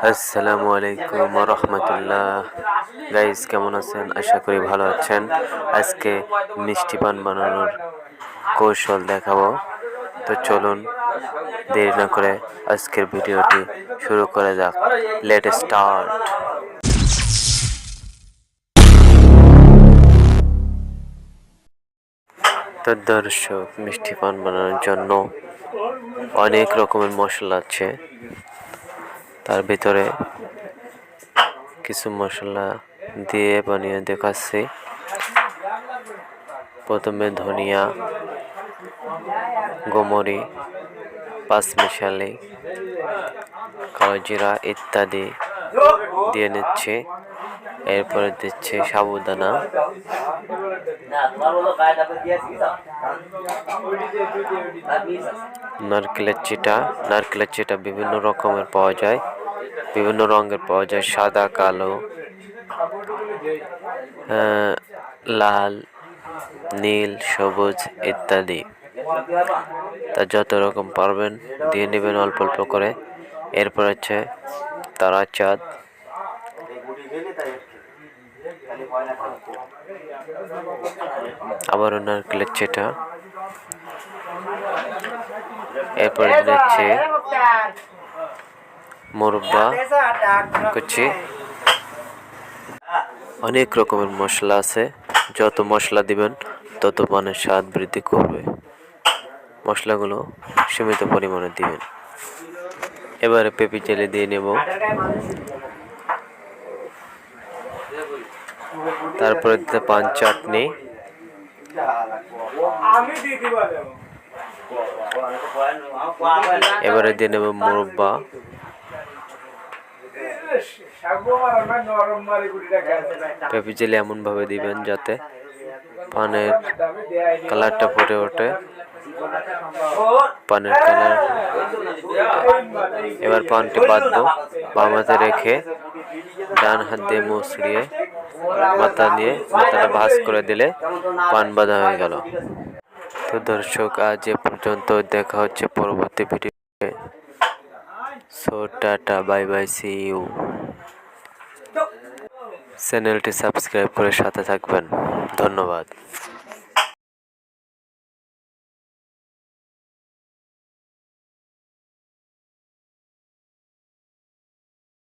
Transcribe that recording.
আসসালামু আলাইকুম রহমতুল্লাহ। গাইস, কেমন আছেন? আশা করি ভালো আছেন। আজকে মিষ্টি পান বানানোর কৌশল দেখাবো। তো চলুন দেরি না করে আজকের ভিডিওটি শুরু করা যাক। Let start. তো দর্শক, মিষ্টি পান বানানোর জন্য অনেক রকমের মশলা আছে। তার ভিতরে কিছু মশলা দিয়ে বানিয়ে দেখাচ্ছি। প্রথমে ধনিয়া, গোমরি, পাঁচমিশালি, কালো জিরা ইত্যাদি দিয়ে নিচ্ছে। এরপরে দিচ্ছে সাবুদানা, নারকেলের চিটা বিভিন্ন রকমের পাওয়া যায়, বিভিন্ন রঙের পাওয়া যায়, সাদা, কালো, লাল, নীল, সবুজ ইত্যাদি। তা যত রকম পারবেন দিয়ে নেবেন অল্প অল্প করে। এরপর হচ্ছে তারা চাঁদ, আবারও নারকেলের চিটা, এরপর দিচ্ছে মুরব্বা কুচি। অনেক রকমের মশলা আছে, যত মশলা দিবেন তত পানের স্বাদ বৃদ্ধি করবে। মশলাগুলো সীমিত পরিমাণে দিবেন। এবারে পেঁপে জেলি দিয়ে নেব। তারপরে দিতে পান চাটনি, এবারে দিয়ে নেব মুরব্বা, পেঁপে জেলি এমন ভাবে দিবেন যাতে পানের কালারটা ফুটে ওঠে, পানের কালার। এবার পানটি বাঁধবো, বাম হাতে রেখে ডান হাত দিয়ে মুছড়িয়ে মাথাটা ভাঁজ করে দিলে পান বাঁধা হয়ে গেল। তো দর্শক, আজ এ পর্যন্ত। দেখা হচ্ছে পরবর্তী ভিডিওতে। So tata, bye bye, see you. চ্যানেলটি সাবস্ক্রাইব করে সাথে থাকবেন। ধন্যবাদ।